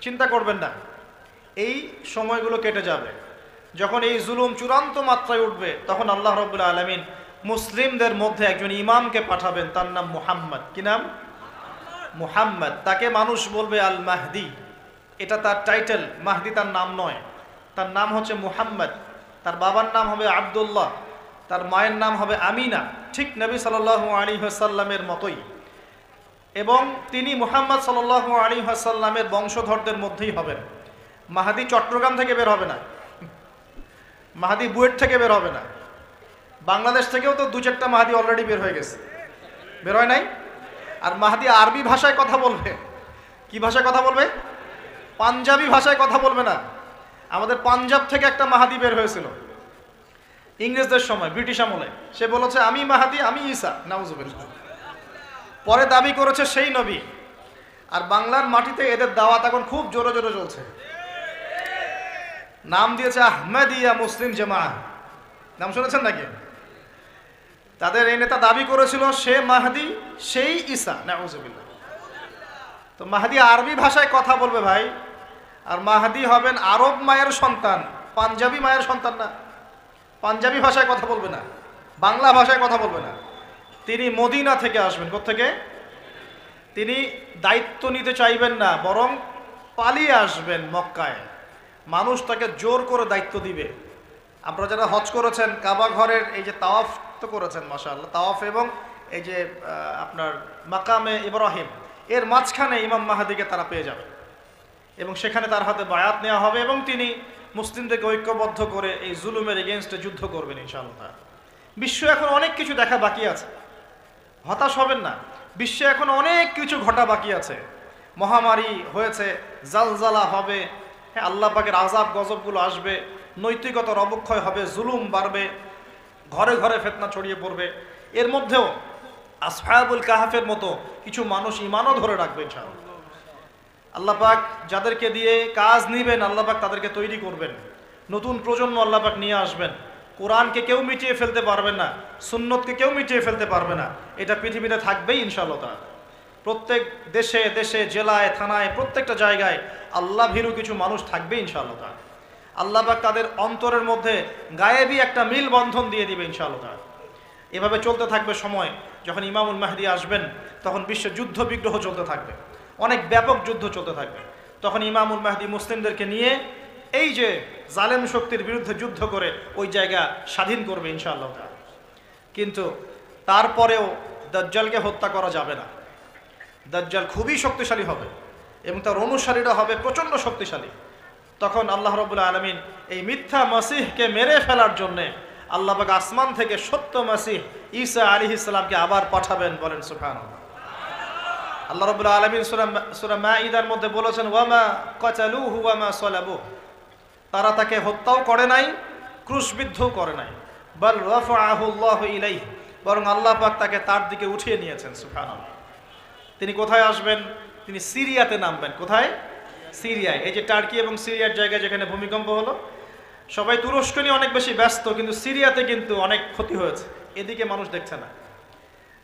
চিন্তা করবেন না, এই সময়গুলো কেটে যাবে। যখন এই জুলুম চূড়ান্ত মাত্রায় উঠবে তখন আল্লাহ রাব্বুল আলামিন মুসলিমদের মধ্যে একজন ইমামকে পাঠাবেন, তার নাম মুহাম্মদ। কি নাম? মুহাম্মদ। তাকে মানুষ বলবে আল মাহদি, এটা তার টাইটেল। মাহদি তার নাম নয়, তার নাম হচ্ছে মুহাম্মদ। তার বাবার নাম হবে আব্দুল্লাহ, তার মায়ের নাম হবে আমিনা, ঠিক নবী সাল্লাল্লাহু আলাইহি ওয়াসাল্লামের মতোই। এবং তিনি মুহাম্মদ সাল্লাল্লাহু আলাইহি ওয়াসাল্লামের বংশধরদের মধ্যেই হবেন। মাহাদি চট্টগ্রাম থেকে বের হবে না, মাহাদি বুয়েট থেকে বের হবে না, বাংলাদেশ থেকেও তো দু চারটা মাহাদি অলরেডি বের হয়ে গেছে, বের হয় নাই? আর মাহাদি আরবি ভাষায় কথা বলবে। কি ভাষায় কথা বলবে? পাঞ্জাবি ভাষায় কথা বলবে না। আমাদের পাঞ্জাব থেকে একটা মাহাদি বের হয়েছিল ইংরেজদের সময়, ব্রিটিশ আমলে। সে বলেছে আমি মাহাদি, আমি ঈসা, নাউজুবিল্লাহ। পরে দাবি করেছে সেই নবী। আর বাংলার মাটিতে এদের দাওয়াত এখন খুব জোরে জোরে চলছে। নাম দিয়েছে আহমদিয়া মুসলিম জামাআহ, নাম শুনেছেন নাকি? তাদের এই নেতা দাবি করেছিল সে মাহদি, সেই ঈসা, নাউজুবিল্লাহ। তো মাহদি আরবি ভাষায় কথা বলবে ভাই, আর মাহদি হবেন আরব মায়ের সন্তান, পাঞ্জাবি মায়ের সন্তান না। পাঞ্জাবি ভাষায় কথা বলবে না, বাংলা ভাষায় কথা বলবে না। তিনি মদিনা থেকে আসবেন। কোত্থেকে? তিনি দায়িত্ব নিতে চাইবেন না, বরং পালিয়ে আসবেন মক্কায়। মানুষ তাকে জোর করে দায়িত্ব দিবে। আপনারা যারা হজ করেছেন, কাবা ঘরের এই যে তাওয়াফ তো করেছেন মাশাআল্লাহ, তাওয়াফ এবং এই যে আপনার মাকামে ইব্রাহিম, এর মাঝখানে ইমাম মাহাদিকে তারা পেয়ে যাবে এবং সেখানে তার হাতে বায়াত নেওয়া হবে এবং তিনি মুসলিমদেরকে ঐক্যবদ্ধ করে এই জুলুমের এগেনস্টে যুদ্ধ করবেন ইনশাআল্লাহ। বিশ্ব এখন অনেক কিছু দেখা বাকি আছে, হতাশ হবেন না। বিশ্বে এখন অনেক কিছু ঘটা বাকি আছে। মহামারী হয়েছে, জালজালা হবে, হ্যাঁ আল্লাহ পাকের আযাব গজবগুলো আসবে, নৈতিকতার অবক্ষয় হবে, জুলুম বাড়বে, ঘরে ঘরে ফিতনা ছড়িয়ে পড়বে। এর মধ্যেও আসহাবুল কাহাফের মতো কিছু মানুষ ঈমানও ধরে রাখবে ইনশাআল্লাহ। আল্লাহ পাক যাদেরকে দিয়ে কাজ নিবেন, আল্লাহ পাক তাদেরকে তৈরি করবেন। নতুন প্রজন্ম আল্লাহ পাক নিয়ে আসবেন। কোরআনকে কেউ মিটিয়ে ফেলতে পারবে না, সুন্নতকে কেউ মিটিয়ে ফেলতে পারবে না। এটা পৃথিবীতে থাকবেই ইনশাআল্লাহ তাআলা। প্রত্যেক দেশে দেশে, জেলায়, থানায়, প্রত্যেকটা জায়গায় আল্লাহ ভীরু কিছু মানুষ থাকবে ইনশাআল্লাহ তাআলা। আল্লাহ পাক তাদের অন্তরের মধ্যে গায়েবী একটা মিল বন্ধন দিয়ে দিবে ইনশাআল্লাহ তাআলা। এভাবে চলতে থাকবে সময়। যখন ইমামুল মাহদি আসবেন তখন বিশ্বে যুদ্ধ বিগ্রহ চলতে থাকবে, অনেক ব্যাপক যুদ্ধ চলতে থাকবে। তখন ইমামুল মাহদি মুসলিমদেরকে নিয়ে এই যে জালেম শক্তির বিরুদ্ধে যুদ্ধ করে ওই জায়গা স্বাধীন করবে ইনশাআল্লাহ তাআলা। কিন্তু তারপরেও দাজ্জালকে হত্যা করা যাবে না। দাজ্জাল খুবই শক্তিশালী হবে এবং তার অনুসারীরা হবে প্রচণ্ড শক্তিশালী। তখন আল্লাহ রাব্বুল আলামিন এই মিথ্যা মাসিহকে মেরে ফেলার জন্যে আল্লাহ পাক আসমান থেকে সত্য মাসিহ ঈসা আলাইহিস সালামকে আবার পাঠাবেন। বলেন সুবহানাল্লাহ। আল্লাহ রাব্বুল আলামিন সূরা মাঈদার মধ্যে বলেছেন ওয়ামা কাতালুহু ওয়ামা সালাবুহু, তারা তাকে হত্যাও করে নাই, ক্রুশবিদ্ধও করে নাই। বাল রাফাআহু আল্লাহু ইলাইহি, বরং আল্লাহ পাক তাকে তার দিকে উঠিয়ে নিয়েছেন। সুবহানাল্লাহ। তিনি কোথায় আসবেন? তিনি সিরিয়াতে নামবেন। কোথায়? সিরিয়ায়। এই যে টার্কি এবং সিরিয়ার জায়গায় যেখানে ভূমিকম্প হলো, সবাই তুরস্ক নিয়ে অনেক বেশি ব্যস্ত, কিন্তু সিরিয়াতে কিন্তু অনেক ক্ষতি হয়েছে, এদিকে মানুষ দেখছে না।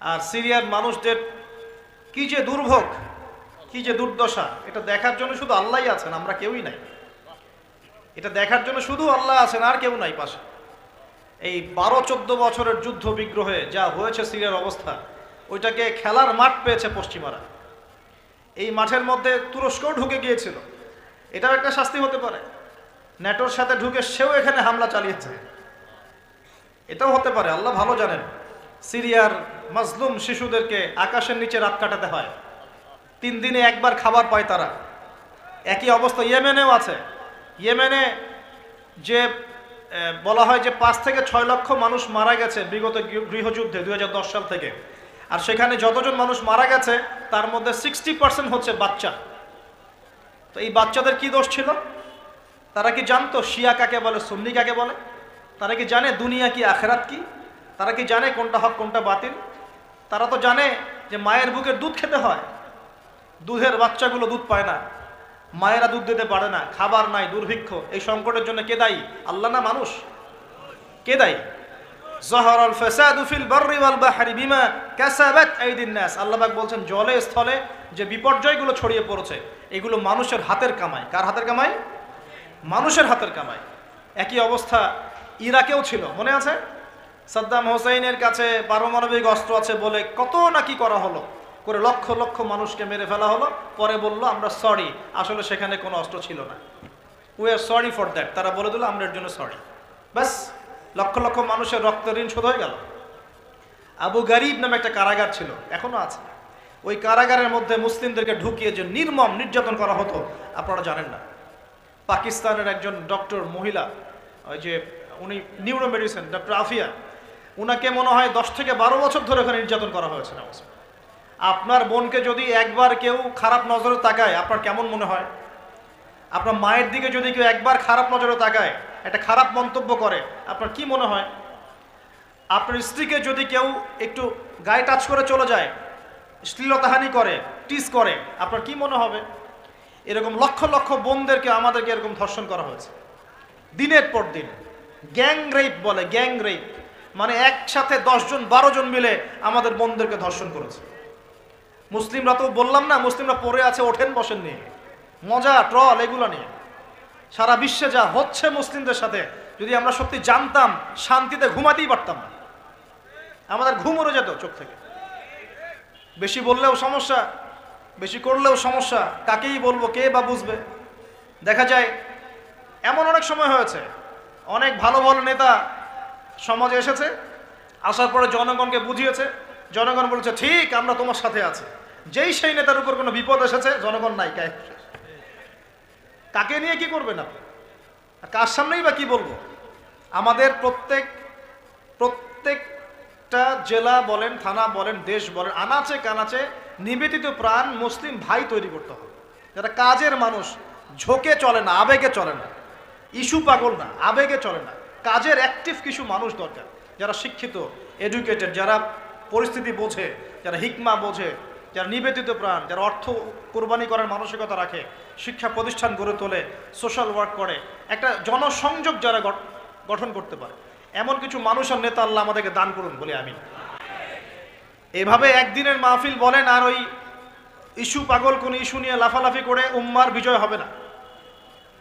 আর সিরিয়ার মানুষদের কি যে দুর্ভোগ, কি যে দুর্দশা, এটা দেখার জন্য শুধু আল্লাহই আছেন, আমরা কেউই নাই। এটা দেখার জন্য শুধু আল্লাহ আছেন, আর কেউ নাই পাশে। এই 12-14 বছরের যুদ্ধ বিগ্রহে যা হয়েছে সিরিয়ার অবস্থা, ওইটাকে খেলার মাঠ পেয়েছে পশ্চিমারা। এই মাঠের মধ্যে তুরস্কও ঢুকে গিয়েছিল, এটাও একটা শাস্তি হতে পারে। ন্যাটোর সাথে ঢুকে সেও এখানে হামলা চালিয়েছে, এটাও হতে পারে, আল্লাহ ভালো জানেন। সিরিয়ার মাজলুম শিশুদেরকে আকাশের নিচে রাত কাটাতে হয়, 3 দিনে একবার খাবার পায় তারা। একই অবস্থা ইয়েমেনেও আছে। ইয়েমেনে যে বলা হয় যে 5 থেকে 6 লক্ষ মানুষ মারা গেছে বিগত গৃহযুদ্ধে 2010 সাল থেকে। আর সেখানে যতজন মানুষ মারা গেছে তার মধ্যে 60% হচ্ছে বাচ্চা। তো এই বাচ্চাদের কি দোষ ছিল? তারা কি জানতো শিয়া কাকে বলে, সুন্নি কাকে বলে? তারা কি জানে দুনিয়া কি, আখেরাত কি? তারা কি জানে কোনটা হক কোনটা বাতিল? তারা তো জানে যে মায়ের বুকের দুধ খেতে হয়, দুধের বাচ্চাগুলো দুধ পায় না, মায়েরা দুধ দিতে পারে না, খাবার নাই, দুর্ভিক্ষ। এই সংকটের জন্য কে দায়ী? আল্লাহ না মানুষ? কে দায়ী? যাহারাল ফাসাদু ফিল বাররি ওয়াল বাহরি বিমা কাসাবাত আইদিন নাস। আল্লাহ পাক বলছেন জলে স্থলে যে বিপর্যয়গুলো ছড়িয়ে পড়েছে এগুলো মানুষের হাতের কামাই। কার হাতের কামাই? মানুষের হাতের কামাই। একই অবস্থা ইরাকেও ছিল, মনে আছে? সাদ্দাম হোসেনের কাছে পারমাণবিক অস্ত্র আছে বলে কত নাকি করা হলো, করে লক্ষ লক্ষ মানুষকে মেরে ফেলা হলো। পরে বললো আমরা সরি, আসলে সেখানে কোনো অস্ত্র ছিল না। We are sorry for that. তারা বলে দিল আমরা এর জন্য সরি, ব্যাস লক্ষ লক্ষ মানুষের রক্তের ঋণ শোধ হয়ে গেল। আবু গারিব নামে একটা কারাগার ছিল, এখনো আছে। ওই কারাগারের মধ্যে মুসলিমদেরকে ঢুকিয়ে যে নির্মম নির্যাতন করা হতো আপনারা জানেন না। পাকিস্তানের একজন ডক্টর মহিলা, ওই যে উনি নিউরো মেডিসিন ডক্টর আফিয়া, উনাকে মনে হয় 10 থেকে 12 বছর ধরে ওখানে নির্যাতন করা হয়েছে। আপনার বোনকে যদি একবার কেউ খারাপ নজরে তাকায় আপনার কেমন মনে হয়? আপনার মায়ের দিকে যদি কেউ একবার খারাপ নজরে তাকায়, একটা খারাপ মন্তব্য করে, আপনার কি মনে হয়? আপনার স্ত্রীকে যদি কেউ একটু গায়ে টাচ করে চলে যায়, শ্লীলতাহানি করে, টিস করে, আপনার কি মনে হবে? এরকম লক্ষ লক্ষ বোনদেরকে আমাদেরকে এরকম ধর্ষণ করা হয়েছে দিনের পর দিন। গ্যাং রেপ বলে, গ্যাং রেপ মানে একসাথে 10 জন 12 জন মিলে আমাদের বোনদেরকে ধর্ষণ করেছে। মুসলিমরা তো বললাম না, মুসলিমরা পড়ে আছে ওঠেন বসেন নিয়ে, মজা ট্রল এগুলো নিয়ে। সারা বিশ্বে যা হচ্ছে মুসলিমদের সাথে, যদি আমরা সত্যি জানতাম শান্তিতে ঘুমাতেই পারতাম না, আমাদের ঘুম উড়ে যেত চোখ থেকে। বেশি বললেও সমস্যা, বেশি করলেও সমস্যা, কাকেই বলবো, কে বা বুঝবে? দেখা যায় এমন অনেক সময় হয়েছে, অনেক ভালো ভালো নেতা সমাজে এসেছে, আসার পরে জনগণকে বুঝিয়েছে, জনগণ বলেছে ঠিক আমরা তোমার সাথে আছি। যেই সেই নেতার উপর কোনো বিপদ এসেছে, জনগণ নাই, কাকে নিয়ে কি করবেন আপনি? কার সামনেই বা কি বলবো? আমাদের প্রত্যেকটা জেলা বলেন, থানা বলেন, দেশ বলেন, আনাচে কানাচে নিবেদিত প্রাণ মুসলিম ভাই তৈরি করতে হবে, যারা কাজের মানুষ, ঝোঁকে চলে না, আবেগে চলে না, ইস্যু পাগল না, আবেগে চলে না, কাজের অ্যাক্টিভ কিছু মানুষ দরকার, যারা শিক্ষিত, এডুকেটেড, যারা পরিস্থিতি বোঝে, যারা হিকমা বোঝে, যারা নিবেদিত প্রাণ, যারা অর্থ কোরবানি করার মানসিকতা রাখে, শিক্ষা প্রতিষ্ঠান গড়ে তোলে, সোশ্যাল ওয়ার্ক করে, একটা জনসংযোগ যারা গঠন করতে পারে, এমন কিছু মানুষের নেতা আল্লাহ আমাদেরকে দান করুন বলে আমিন। এভাবে একদিনের মাহফিল বলেন আর ওই ইস্যু পাগল কোন ইস্যু নিয়ে লাফালাফি করে উম্মার বিজয় হবে না।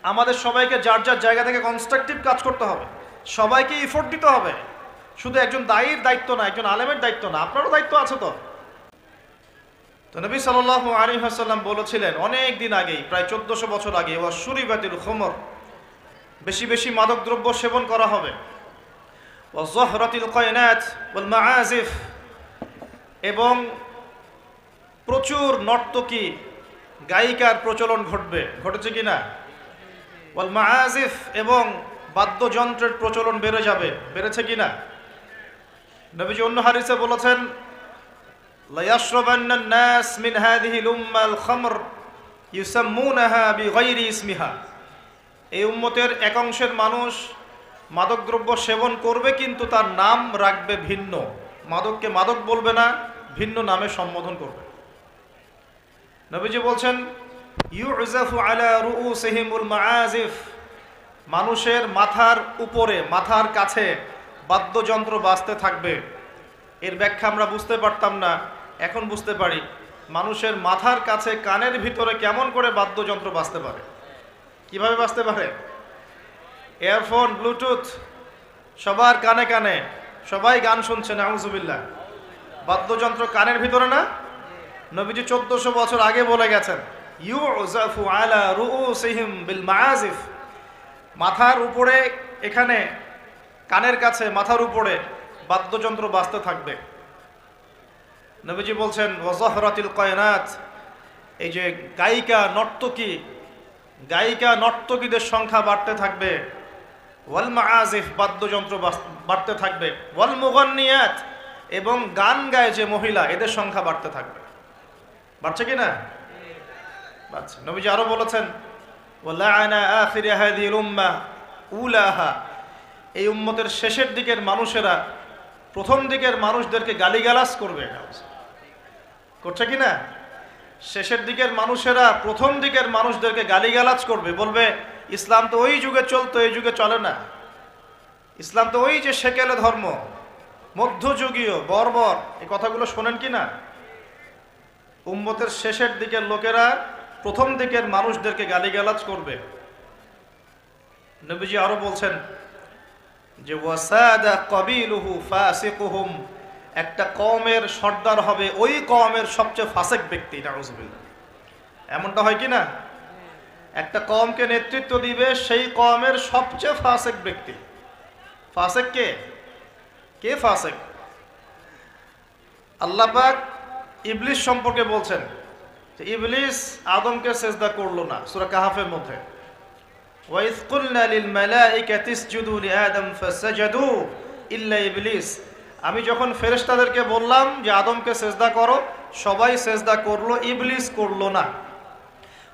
আমাদের সবাইকে যার যার জায়গা থেকে কনস্ট্রাকটিভ কাজ করতে হবে, সবাইকে এফোর্ট দিতে হবে। শুধু একজন দায়ীর দায়িত্ব না, একজন আলেমের দায়িত্ব না, আপনারও দায়িত্ব আছে। তো নবী সাল্লাল্লাহু আলাইহি ওয়াসাল্লাম বলেছিলেন অনেক দিন আগেই, প্রায় 1400 বছর আগে, ওয়াশুরিবাতিল খুমর, বেশি বেশি মাদকদ্রব্য সেবন করা হবে, ওয়াযহরাতিল কায়নাত ওয়াল মাআজিফ, এবং প্রচুর নর্তকী গায়িকার প্রচলন ঘটবে, ঘটেছে কিনা? ওয়াল মাআজিফ, এবং বাদ্যযন্ত্রের প্রচলন বেড়ে যাবে, বেড়েছে কিনা? নবীজি অন্য হাদিসে বলেছেন লা ইয়াশরাবান্না আন-নাস মিন হাযিহিল উম্মাল খামর ইউসাম্মুনাহা বিগাইরি ইসমিহা, এই উম্মতের এক অংশের মানুষ মাদকদ্রব্য সেবন করবে কিন্তু তার নাম রাখবে ভিন্ন, মাদককে মাদক বলবে না, ভিন্ন নামে সম্বোধন করবে। নবীজি বলছেন ইউজাফু আলা রুউসিহিমুল মাআজিফ, মানুষের মাথার উপরে, মাথার কাছে বাদ্যযন্ত্র বাজতে থাকবে। এর ব্যাখ্যা আমরা বুঝতে পারতাম না, এখন বুঝতে পারি। মানুষের মাথার কাছে কানের ভিতরে কেমন করে বাদ্যযন্ত্র বাজতে পারে, কিভাবে বাজতে পারে? ইয়ারফোন, ব্লুটুথ, সবার কানে কানে, সবাই গান শুনছে, নাউজুবিল্লাহ। বাদ্যযন্ত্র কানের ভিতরে না? নবীজি 1400 বছর আগে বলে গেছেন ইউজাফু আলা রুউসিহিম বিল মাআজিফ, মাথার উপরে, এখানে কানের কাছে, মাথার উপরে বাদ্যযন্ত্র বাজতে থাকবে। নবীজি বলছেন ওয়াযহরাতিল কায়নাত, এই যে গায়িকা নর্তকীদের সংখ্যা বাড়তে থাকবে। ওয়াল মাআজিফ, বাদ্যযন্ত্র বাড়তে থাকবে। ওয়াল মুগান্নিয়াত, এবং গান গায় যে মহিলা, এদের সংখ্যা বাড়তে থাকবে। বাড়ছে কি না? বাড়ছে। নবীজি আরো বলেছেন ওয়ালাআনা আখির হাযিহিল উম্মাহ উলাহা, এই উম্মতের শেষের দিকের মানুষেরা প্রথম দিকের মানুষদেরকে গালিগালাজ করবে। করছে কি না? শেষের দিকের মানুষেরা প্রথম দিকের মানুষদেরকে গালিগালাজ করবে, বলবে ইসলাম তো ওই যুগে চলতো, এই যুগে চলে না। ইসলাম তো ওই যে সেকেলে ধর্ম, মধ্যযুগীয়, বর্বর, এই কথাগুলো শোনেন কি না? উম্মতের শেষের দিকের লোকেরা প্রথম দিকের মানুষদেরকে গালিগালাজ করবে। নবীজি আরো বলছেন যে ওয়াসাদা কবিলুহু ফাসিকুহুম, একটা কওমের সর্দার হবে ওই কওমের সবচেয়ে ফাসিক ব্যক্তি। নাউযুবিল্লাহ। এমনটা হয় কি না? একটা কওমকে নেতৃত্ব দিবে সেই কওমের সবচেয়ে ফাসিক ব্যক্তি। ফাসিক কে? কে ফাসিক? আল্লাহ পাক ইবলিস সম্পর্কে বলছেন যে ইবলিস আদমকে সিজদা করলো না, সূরা কাহাফের মধ্যে। ওয়াইয কুলনা লিল মালাইকাতি ইসজুদু লিআদম ফাসাজাদু ইল্লা ইবলিস, আমি যখন ফেরেশতাদেরকে বললাম যে আদমকে সিজদা করো, সবাই সিজদা করলো, ইবলিস করলো না।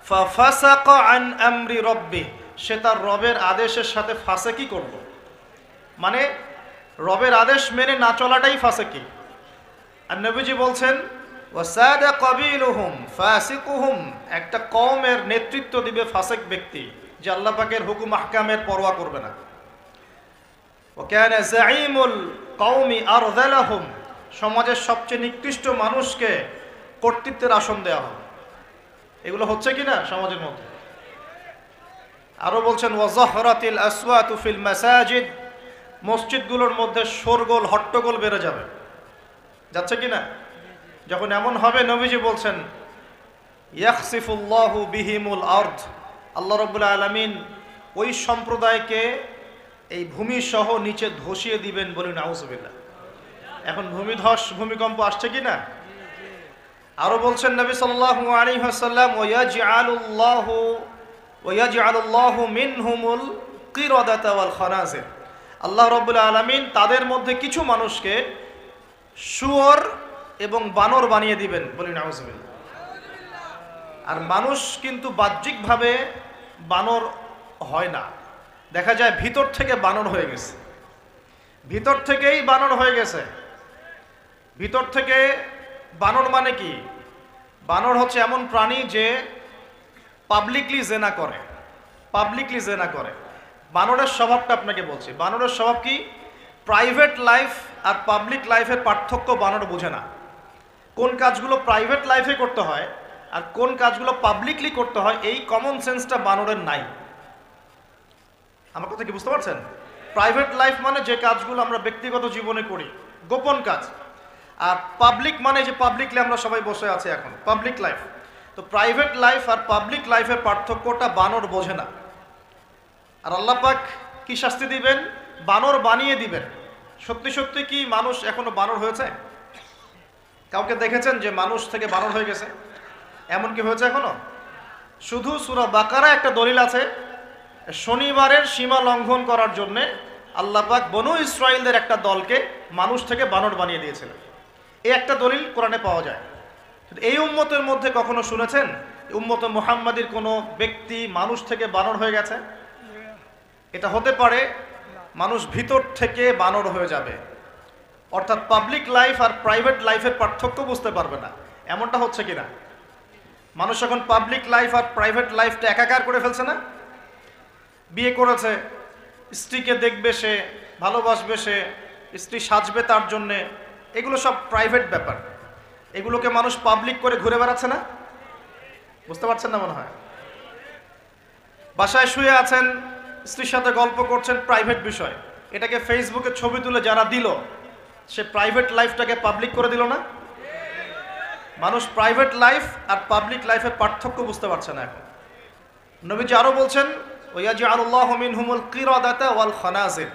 ফাফাসাকা আন আমরি রাব্বি, সে তার রবের আদেশের সাথে ফাসিকি করলো। মানে রবের আদেশ মেনে না চলাটাই ফাসিকি। আর নবীজি বলছেন ওয়াসাদা কবিলুহুম ফাসিকুহুম, একটা কওমের নেতৃত্ব দিবে ফাসিক ব্যক্তি, যে আল্লাহ পাকের হুকুম আহকামের পরোয়া করবে না। ওয়াকানা যাঈমুল কওমি আরযালাহুম, সমাজের সবচেয়ে নিকৃষ্ট মানুষকে কর্তৃত্বের আসন দেওয়া হবে। এগুলো হচ্ছে কি না সমাজের মধ্যে? আরো বলছেন ওয়াজাহরাতিল আসওয়াতু ফিল মাসাজিদ, মসজিদগুলোর মধ্যে শোরগোল হট্টগোল বেড়ে যাবে। যাচ্ছে কি না? যখন এমন হবে নবীজি বলছেন ইয়াখসিফুল্লাহু বিহিমুল আরদ, আল্লাহ রাব্বুল আলামিন ওই সম্প্রদায়কে এই ভূমি সহ নিচে ধসিয়ে দিবেন। বলি নাউযুবিল্লাহ। এখন ভূমিধস ভূমিকম্প আসছে কি না? আরো বলছেন নবী সাল্লাল্লাহু আলাইহি ওয়াসাল্লাম ওয়ায়াজআলুল্লাহু মিনহুমুল কিরাদাতা ওয়াল খানাজির, আল্লাহ রাব্বুল আলামিন তাদের মধ্যে কিছু মানুষকে শুয়োর এবং বানর বানিয়ে দিবেন। বলি নাউযুবিল্লাহ। আর মানুষ কিন্তু বাহ্যিকভাবে বানর হয় না, দেখা যায় ভিতর থেকে বানর হয়ে গেছে। ভিতর থেকেই বানর হয়ে গেছে। ভিতর থেকে বানর মানে কি? বানর হচ্ছে এমন প্রাণী যে পাবলিকলি জেনা করে। পাবলিকলি জেনা করে। বানরের স্বভাবটা আপনাকে বলছি। বানরের স্বভাব কি? প্রাইভেট লাইফ আর পাবলিক লাইফের পার্থক্য বানর বোঝে না। কোন কাজগুলো প্রাইভেট লাইফে করতে হয় আর কোন কাজগুলো পাবলিকলি করতে হয়, এই কমন সেন্সটা বানরের নাই। আমার কথা কি বুঝতে পারছেন? প্রাইভেট লাইফ মানে যে কাজগুলো আমরা ব্যক্তিগত জীবনে করি, গোপন কাজ। আর পাবলিক মানে যে পাবলিকলি আমরা সবাই বসে আছি এখন, পাবলিক লাইফ। তো প্রাইভেট লাইফ আর পাবলিক লাইফের পার্থক্যটা বানর বোঝে না। আর আল্লাহ পাক কি শাস্তি দিবেন? বানর বানিয়ে দিবেন। সত্যি সত্যি কি মানুষ এখনো বানর হয়েছে? কাউকে দেখেছেন যে মানুষ থেকে বানর হয়ে গেছে? এমন কি হয়েছে এখনো? শুধু সূরা বাকারা একটা দলিল আছে, শনিবারের সীমা লঙ্ঘন করার জন্যে আল্লাহ পাক বনু ইসরাইলদের একটা দলকে মানুষ থেকে বানর বানিয়ে দিয়েছিলেন। এই একটা দলিল কোরআনে পাওয়া যায়। এই উম্মতের মধ্যে কখনো শুনেছেন উম্মতে মুহাম্মাদির কোনো ব্যক্তি মানুষ থেকে বানর হয়ে গেছে? এটা হতে পারে মানুষ ভিতর থেকে বানর হয়ে যাবে, অর্থাৎ পাবলিক লাইফ আর প্রাইভেট লাইফের পার্থক্য বুঝতে পারবে না। এমনটা হচ্ছে কিনা? মানুষ এখন পাবলিক লাইফ আর প্রাইভেট লাইফটা একাকার করে ফেলছে না? বিয়ে করেছে, স্ত্রীকে দেখবে সে, ভালোবাসবে সে, স্ত্রী সাজবে তার জন্যে, এগুলো সব প্রাইভেট ব্যাপার। এগুলোকে মানুষ পাবলিক করে ঘুরে বেড়াচ্ছে না? বুঝতে পারছেন না মনে হয়? বাসায় শুয়ে আছেন, স্ত্রীর সাথে গল্প করছেন, প্রাইভেট বিষয়। এটাকে ফেসবুকে ছবি তুলে যারা দিল, সে প্রাইভেট লাইফটাকে পাবলিক করে দিল না? মানুষ প্রাইভেট লাইফ আর পাবলিক লাইফের পার্থক্য বুঝতে পারছে না এখন। নবীজি আরো বলছেন ওয়ায়াজআলুল্লাহু মিনহুমুল কিরাদাতা ওয়াল খানাজির,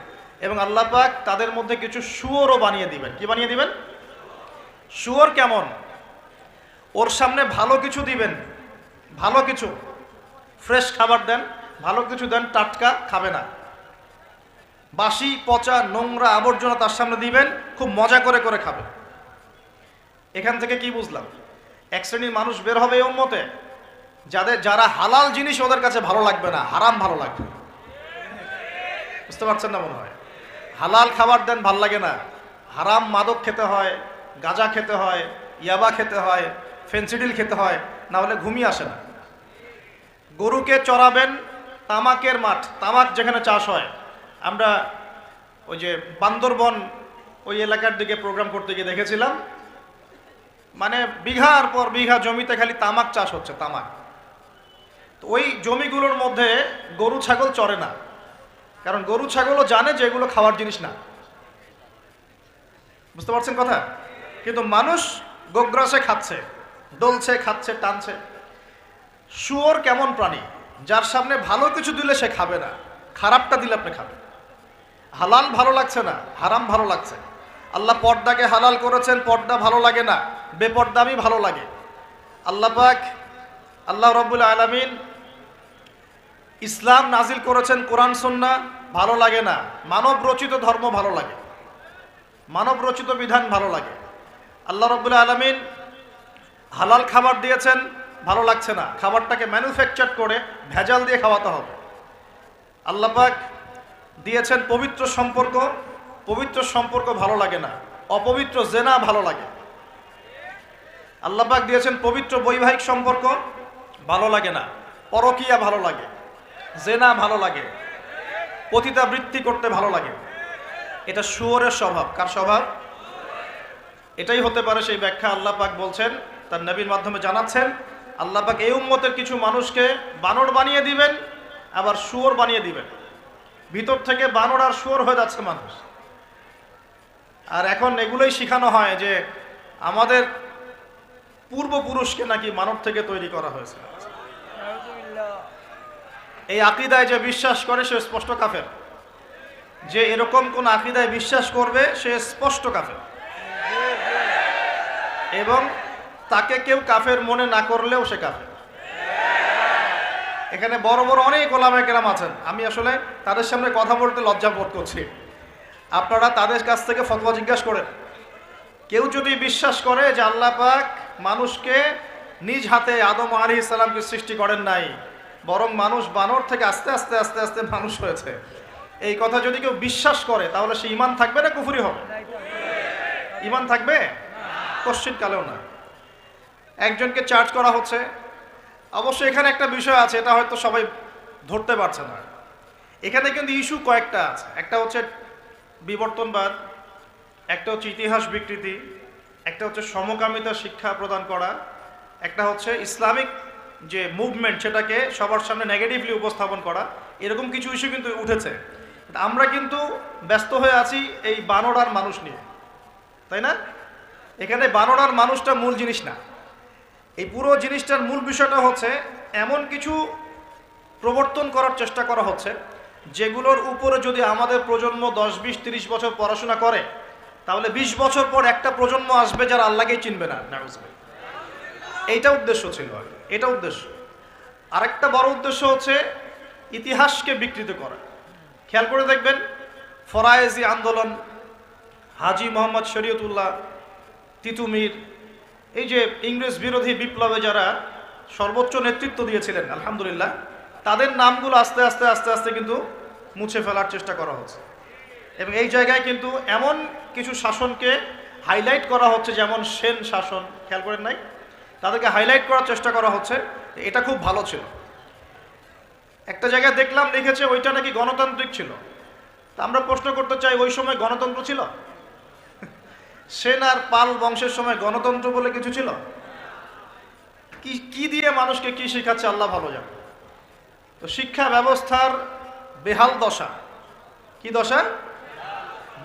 এবং আল্লাহ পাক তাদের মধ্যে কিছু শুয়োরও বানিয়ে দিবেন। কি বানিয়ে দিবেন? শুয়োর কেমন? ওর সামনে ভালো কিছু দিবেন, ভালো কিছু, ফ্রেশ খাবার দেন, ভালো কিছু দেন, টাটকা খাবে না। বাসি পচা নোংরা আবর্জনা তার সামনে দিবেন, খুব মজা করে করে খাবে। এখান থেকে কি বুঝলাম? এক শ্রেণীর মানুষ বের হবে এই উম্মতে, যারা হালাল জিনিস ওদের কাছে ভালো লাগবে না, হারাম ভালো লাগবে। বুঝতে পারছেন না মনে হয়? হালাল খাবার দেন ভাল লাগে না, হারাম মাদক খেতে হয়, গাঁজা খেতে হয়, ইয়াবা খেতে হয়, ফেন্সিডিল খেতে হয়, না হলে ঘুমিয়ে আসে না। গরুকে চড়াবেন তামাকের মাঠ, তামাক যেখানে চাষ হয়। আমরা ওই যে বান্দরবন ওই এলাকার দিকে প্রোগ্রাম করতে গিয়ে দেখেছিলাম, মানে বিঘার পর বিঘা জমিতে খালি তামাক চাষ হচ্ছে, তামাক। তো ওই জমিগুলোর মধ্যে গরু ছাগল চরে না, কারণ গরু ছাগলও জানে যে এগুলো খাওয়ার জিনিস না। বুঝতে পারছেন কথা? কিন্তু মানুষ গোগ্রাসে খাচ্ছে, ডলছে, খাচ্ছে, টানছে। শুয়োর কেমন প্রাণী? যার সামনে ভালো কিছু দিলে সে খাবে না, খারাপটা দিলে আপনি খাবেন। হালাল ভালো লাগছে না, হারাম ভালো লাগছে। আল্লাহ পর্দাকে হালাল করেছেন, পর্দা ভালো লাগে না, বেপর্দামি ভালো লাগে। আল্লাহ পাক, আল্লাহ রাব্বুল আলামিন ইসলাম নাজিল করেছেন, কোরআন সুন্নাহ ভালো লাগে না, মানব রচিত ধর্ম ভালো লাগে, মানব রচিত বিধান ভালো লাগে। আল্লাহ রাব্বুল আলামিন হালাল খাবার দিয়েছেন, ভালো লাগছে না, খাবারটাকে ম্যানুফ্যাকচার করে ভেজাল দিয়ে খাওয়াতে হবে। আল্লাহ পাক দিয়েছেন পবিত্র সম্পর্ক, পবিত্র সম্পর্ক ভালো লাগে না, অপবিত্র জেনা ভালো লাগে। আল্লাহ পাক দিয়েছেন পবিত্র বৈবাহিক সম্পর্ক, ভালো লাগে না, পরকীয়া ভালো লাগে, জেনা ভালো লাগে, পতিতাবৃত্তি করতে ভালো লাগে। এটা শুয়োরের স্বভাব। কার স্বভাব? এটাই হতে পারে সেই ব্যাখ্যা আল্লাহ পাক বলছেন, তার নবীর মাধ্যমে জানাচ্ছেন, আল্লাহ পাক এই উম্মতের কিছু মানুষকে বানর বানিয়ে দিবেন, আবার শুয়োর বানিয়ে দিবেন। ভিতর থেকে বানর আর শুয়োর হয়ে যাচ্ছে মানুষ। আর এখন এগুলোই শেখানো হয় যে আমাদের পূর্বপুরুষকে নাকি মানব থেকে তৈরি করা হয়েছে। এই আকীদায় যে বিশ্বাস করে সে স্পষ্ট কাফের। যে এরকম কোন আকীদায় বিশ্বাস করবে সে স্পষ্ট কাফের, এবং তাকে কেউ কাফের মনে না করলেও সে কাফের। এখানে বড় বড় অনেক ওলামায়ে কেরাম আছেন, আমি আসলে তাদের সামনে কথা বলতে লজ্জা বোধ করছি। আপনারা তাদের কাছ থেকে ফতোয়া জিজ্ঞাসা করেন। কেউ যদি বিশ্বাস করে যে আল্লাহ পাক মানুষকে নিজ হাতে আদম আলাইহিস সালামকে সৃষ্টি করেন নাই, বরং মানুষ বানর থেকে আস্তে আস্তে আস্তে আস্তে মানুষ হয়েছে, এই কথা যদি কেউ বিশ্বাস করে তাহলে সে ঈমান থাকবে না কুফরি হবে? ঈমান থাকবে? কশ্চিৎ কালেও না। একজনকে চার্জ করা হচ্ছে। অবশ্যই এখানে একটা বিষয় আছে, এটা হয়তো সবাই ধরতে পারছে না। এখানে কিন্তু ইস্যু কয়েকটা আছে। একটা হচ্ছে বিবর্তনবাদ, একটা হচ্ছে ইতিহাস বিকৃতি, একটা হচ্ছে সমকামিতা শিক্ষা প্রদান করা, একটা হচ্ছে ইসলামিক যে মুভমেন্ট সেটাকে সবার সামনে নেগেটিভলি উপস্থাপন করা। এরকম কিছু ইস্যু কিন্তু উঠেছে। আমরা কিন্তু ব্যস্ত হয়ে আছি এই বানর আর মানুষ নিয়ে, তাই না? এখানে বানর আর মানুষটা মূল জিনিস না। এই পুরো জিনিসটার মূল বিষয়টা হচ্ছে এমন কিছু প্রবর্তন করার চেষ্টা করা হচ্ছে যেগুলোর উপরে যদি আমাদের প্রজন্ম 10, 20, 30 বছর পড়াশোনা করে তাহলে 20 বছর পর একটা প্রজন্ম আসবে যারা আল্লাহকেই চিনবে না। এইটা উদ্দেশ্য ছিল, এটা উদ্দেশ্য। আরেকটা বড় উদ্দেশ্য হচ্ছে ইতিহাসকে বিকৃত করা। খেয়াল করে দেখবেন ফরায়েজি আন্দোলন, হাজী মোহাম্মদ শরীয়তুল্লাহ, তিতুমির, এই যে ইংরেজ বিরোধী বিপ্লবে যারা সর্বোচ্চ নেতৃত্ব দিয়েছিলেন আলহামদুলিল্লাহ, তাদের নামগুলো আস্তে আস্তে আস্তে আস্তে কিন্তু মুছে ফেলার চেষ্টা করা হচ্ছে। এবং এই জায়গায় কিন্তু এমন কিছু শাসনকে হাইলাইট করা হচ্ছে, যেমন সেন শাসন, খেয়াল করেন নাই? তাদেরকে হাইলাইট করার চেষ্টা করা হচ্ছে, এটা খুব ভালো ছিল। একটা জায়গায় দেখলাম লিখেছে ওইটা নাকি গণতান্ত্রিক ছিল। তা আমরা প্রশ্ন করতে চাই, ওই সময় গণতন্ত্র ছিল? সেন আর পাল বংশের সময় গণতন্ত্র বলে কিছু ছিল? কি দিয়ে মানুষকে কি শেখাচ্ছে আল্লাহ ভালো জানে। তো শিক্ষা ব্যবস্থার বেহাল দশা। কি দশা?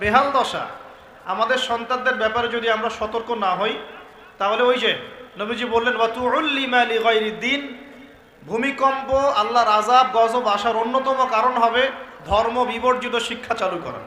বেহাল দশা। আমাদের সন্তানদের ব্যাপারে যদি আমরা সতর্ক না হই তাহলে ওই যে নবীজি বললেন ওয়াতুউল্লিমা লিগাইরিদ্দিন, ভূমিকম্প, আল্লাহর আযাব, গজব আসার অন্যতম কারণ হবে ধর্ম বিবর্জিত শিক্ষা চালু করা।